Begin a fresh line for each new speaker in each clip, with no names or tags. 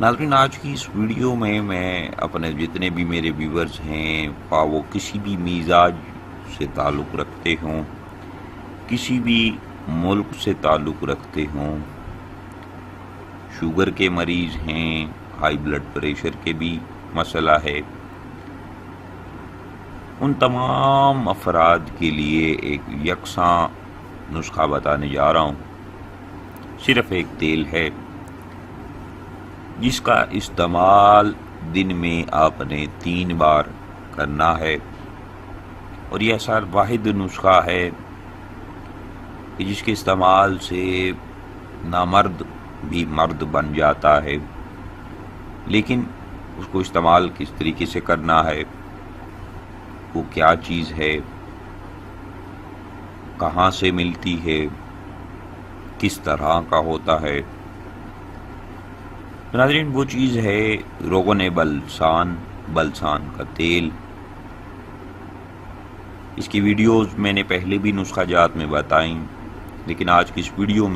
ناظرین، آج کی اس ویڈیو میں اپنے جتنے بھی میرے ویورز ہیں، خواہ وہ کسی بھی مزاج سے تعلق رکھتے ہوں، کسی بھی ملک سے تعلق رکھتے ہوں، شوگر کے مریض ہیں، ہائی بلڈ پریشر کے بھی مسئلہ ہے، ان تمام افراد کے لیے ایک یکساں نسخہ بتانے جا رہا ہوں۔ صرف ایک تیل ہے جس کا استعمال دن میں آپ نے 3 بار کرنا ہے، اور یہ ایسا واحد نسخہ ہے کہ جس کے استعمال سے نامرد بھی مرد بن جاتا ہے۔ لیکن اس کو استعمال کس طریقے سے کرنا ہے، وہ کیا چیز ہے، کہاں سے ملتی ہے، کس طرح کا ہوتا ہے۔ ناظرین، وہ چیز ہے روغن بلسان کا تیل۔ اس کی ویڈیوز میں نے پہلے بھی نسخہ جات میں بتائیں، لیکن آج کی اس ویڈیو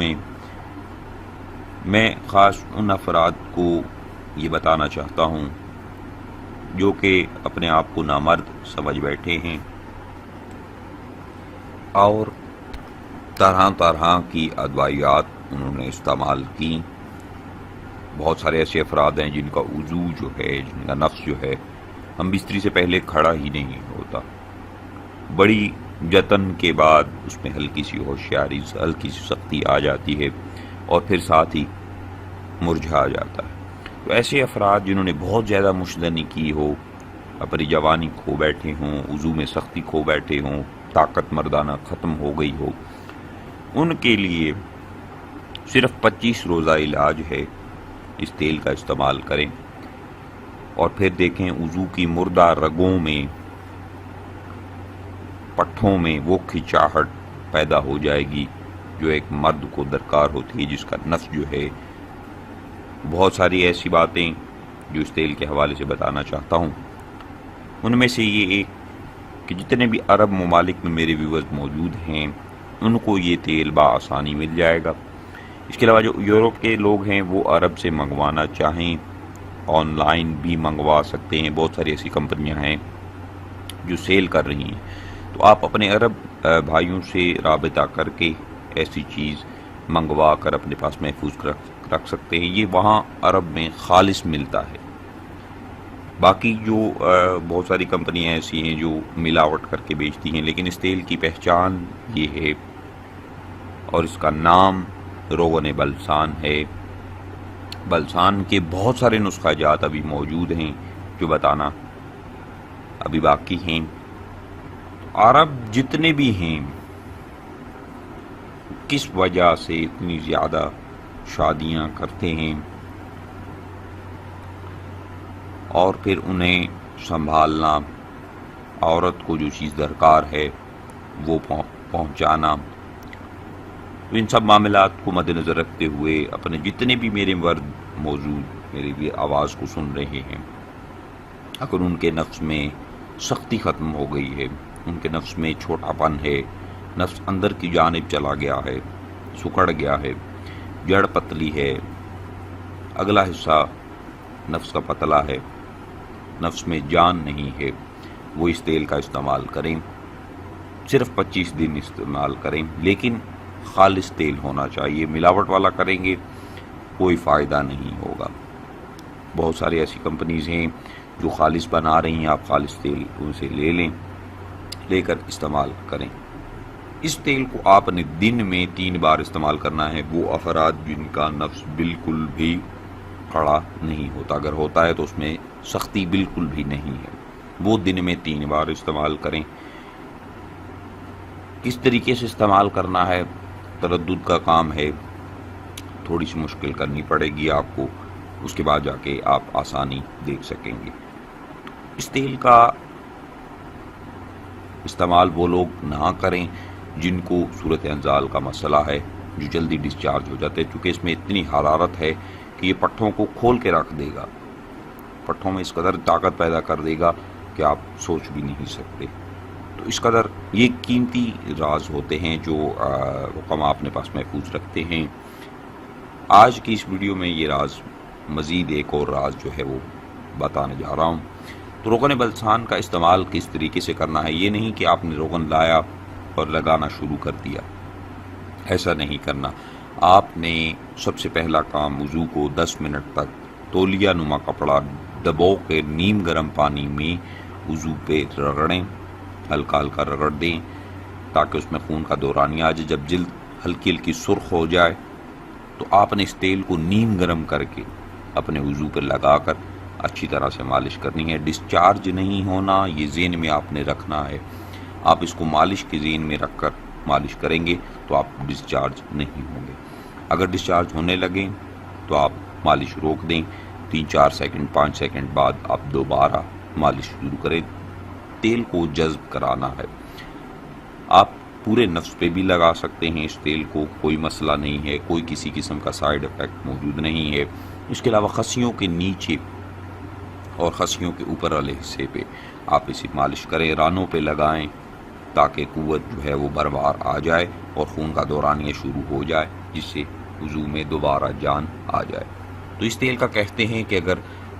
میں خاص ان افراد کو یہ بتانا چاہتا ہوں جو کہ اپنے آپ کو نامرد سمجھ بیٹھے ہیں اور طرح طرح کی ادویات انہوں نے استعمال کی۔ بہت سارے ایسے افراد ہیں جن کا وضو جو ہے، جن کا نفس جو ہے، ہم بستری سے پہلے کھڑا ہی نہیں ہوتا، بڑی جتن کے بعد اس میں ہلکی سی ہوشیاری، ہلکی سی سختی آ جاتی ہے اور پھر ساتھ ہی مرجھا جاتا ہے۔ تو ایسے افراد جنہوں نے بہت زیادہ مشدنی کی ہو، اپنی جوانی کھو بیٹھے ہوں، وضو میں سختی کھو بیٹھے ہوں، طاقت مردانہ ختم ہو گئی ہو، ان کے لیے صرف 25 روزہ علاج ہے۔ اس تیل کا استعمال کریں اور پھر دیکھیں وضو کی مردہ رگوں میں، پٹھوں میں وہ کھچاہٹ پیدا ہو جائے گی جو ایک مرد کو درکار ہوتی ہے، جس کا نفس جو ہے۔ بہت ساری ایسی باتیں جو اس تیل کے حوالے سے بتانا چاہتا ہوں، ان میں سے یہ ایک کہ جتنے بھی عرب ممالک میں میرے ویورز موجود ہیں ان کو یہ تیل بآسانی مل جائے گا۔ اس کے علاوہ جو یورپ کے لوگ ہیں وہ عرب سے منگوانا چاہیں آن لائن بھی منگوا سکتے ہیں۔ بہت ساری ایسی کمپنیاں ہیں جو سیل کر رہی ہیں، تو آپ اپنے عرب بھائیوں سے رابطہ کر کے ایسی چیز منگوا کر اپنے پاس محفوظ رکھ سکتے ہیں۔ یہ وہاں عرب میں خالص ملتا ہے۔ باقی جو بہت ساری کمپنیاں ایسی ہیں جو ملاوٹ کر کے بیچتی ہیں، لیکن اس تیل کی پہچان یہ ہے اور اس کا نام روغن بلسان ہے۔ بلسان کے بہت سارے نسخہ جات ابھی موجود ہیں جو بتانا ابھی باقی ہیں۔ عرب جتنے بھی ہیں، کس وجہ سے اتنی زیادہ شادیاں کرتے ہیں اور پھر انہیں سنبھالنا، عورت کو جو چیز درکار ہے وہ پہنچانا، تو ان سب معاملات کو مد نظر رکھتے ہوئے اپنے جتنے بھی میرے مرد موجود میری بھی آواز کو سن رہے ہیں، اگر ان کے نفس میں سختی ختم ہو گئی ہے، ان کے نفس میں چھوٹا پن ہے، نفس اندر کی جانب چلا گیا ہے، سکڑ گیا ہے، جڑ پتلی ہے، اگلا حصہ نفس کا پتلا ہے، نفس میں جان نہیں ہے، وہ اس تیل کا استعمال کریں۔ صرف 25 دن استعمال کریں، لیکن خالص تیل ہونا چاہیے۔ ملاوٹ والا کریں گے کوئی فائدہ نہیں ہوگا۔ بہت ساری ایسی کمپنیز ہیں جو خالص بنا رہی ہیں، آپ خالص تیل ان سے لے کر استعمال کریں۔ اس تیل کو آپ نے دن میں 3 بار استعمال کرنا ہے۔ وہ افراد جن کا نفس بالکل بھی کھڑا نہیں ہوتا، اگر ہوتا ہے تو اس میں سختی بالکل بھی نہیں ہے، وہ دن میں 3 بار استعمال کریں۔ کس طریقے سے استعمال کرنا ہے، تردد کا کام ہے، تھوڑی سی مشکل کرنی پڑے گی آپ کو، اس کے بعد جا کے آپ آسانی دیکھ سکیں گے۔ اس تیل کا استعمال وہ لوگ نہ کریں جن کو صورت انزال کا مسئلہ ہے، جو جلدی ڈسچارج ہو جاتے ہیں، کیونکہ اس میں اتنی حرارت ہے کہ یہ پٹھوں کو کھول کے رکھ دے گا، پٹھوں میں اس قدر طاقت پیدا کر دے گا کہ آپ سوچ بھی نہیں سکتے۔ تو اس قدر یہ قیمتی راز ہوتے ہیں جو رقم اپنے پاس محفوظ رکھتے ہیں۔ آج کی اس ویڈیو میں یہ راز مزید ایک اور راز جو ہے وہ بتانے جا رہا ہوں۔ تو روغن بلسان کا استعمال کس طریقے سے کرنا ہے، یہ نہیں کہ آپ نے روغن لایا اور لگانا شروع کر دیا، ایسا نہیں کرنا۔ آپ نے سب سے پہلا کام وضو کو 10 منٹ تک تولیہ نما کپڑا دبو کے نیم گرم پانی میں وضو پہ رگڑیں، ہلکا ہلکا رگڑ دیں تاکہ اس میں خون کا دورانیہ آ جائے۔ جب جلد ہلکی ہلکی سرخ ہو جائے تو آپ نے اس تیل کو نیم گرم کر کے اپنے وضو پہ لگا کر اچھی طرح سے مالش کرنی ہے۔ ڈسچارج نہیں ہونا، یہ ذہن میں آپ نے رکھنا ہے۔ آپ اس کو مالش کے ذہن میں رکھ کر مالش کریں گے تو آپ ڈسچارج نہیں ہوں گے۔ اگر ڈسچارج ہونے لگیں تو آپ مالش روک دیں، 3-4 سیکنڈ 5 سیکنڈ بعد آپ دوبارہ مالش شروع کریں۔ تیل کو جذب کرانا ہے۔ آپ پورے نفس پہ بھی لگا سکتے ہیں اس تیل کو، کوئی مسئلہ نہیں ہے، کوئی کسی قسم کا سائیڈ افیکٹ موجود نہیں ہے۔ اس کے علاوہ خصیوں کے نیچے اور خصیوں کے اوپر والے حصے پہ آپ اسے مالش کریں، رانوں پہ لگائیں تاکہ قوت جو ہے وہ بروار آ جائے اور خون کا دورانیہ شروع ہو جائے، جس سے وضو میں دوبارہ جان آ جائے۔ تو اس تیل کا کہتے ہیں کہ اگر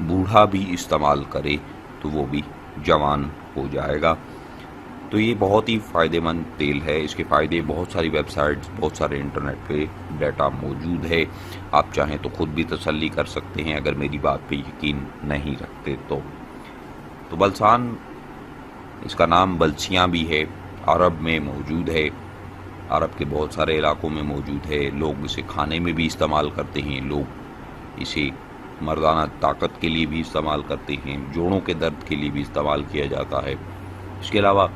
بوڑھا بھی استعمال کرے تو وہ بھی جوان ہو جائے گا۔ تو یہ بہت ہی فائدہ مند تیل ہے، اس کے فائدے بہت ساری ویب سائٹس، بہت سارے انٹرنیٹ پہ ڈیٹا موجود ہے، آپ چاہیں تو خود بھی تسلی کر سکتے ہیں اگر میری بات پہ یقین نہیں رکھتے تو بلسان، اس کا نام بلسیاں بھی ہے، عرب میں موجود ہے، عرب کے بہت سارے علاقوں میں موجود ہے۔ لوگ اسے کھانے میں بھی استعمال کرتے ہیں، لوگ اسے مردانہ طاقت کے لیے بھی استعمال کرتے ہیں، جوڑوں کے درد کے لیے بھی استعمال کیا جاتا ہے۔ اس کے علاوہ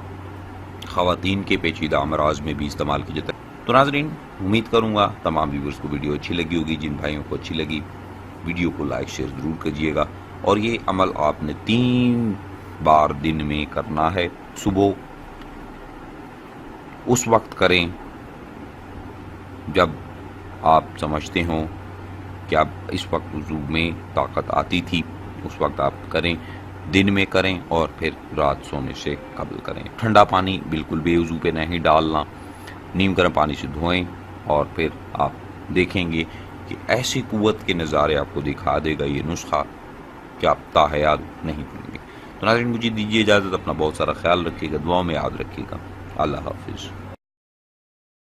خواتین کے پیچیدہ امراض میں بھی استعمال کیا جاتا ہے۔ تو ناظرین، امید کروں گا تمام ویورز کو ویڈیو اچھی لگی ہوگی۔ جن بھائیوں کو اچھی لگی ویڈیو کو لائک شیئر ضرور کیجیے گا، اور یہ عمل آپ نے 3 بار دن میں کرنا ہے۔ صبح اس وقت کریں جب آپ سمجھتے ہوں کہ اب اس وقت وضو میں طاقت آتی تھی، اس وقت آپ کریں، دن میں کریں، اور پھر رات سونے سے قبل کریں۔ ٹھنڈا پانی بالکل بے وضو پہ نہیں ڈالنا، نیم گرم پانی سے دھوئیں، اور پھر آپ دیکھیں گے کہ ایسی قوت کے نظارے آپ کو دکھا دے گا یہ نسخہ کہ آپ تاحیات نہیں بھولیں گے۔ تو ناظرین، مجھے دیجیے اجازت، اپنا بہت سارا خیال رکھیے گا، دعاؤں میں یاد رکھیے گا۔ اللہ حافظ۔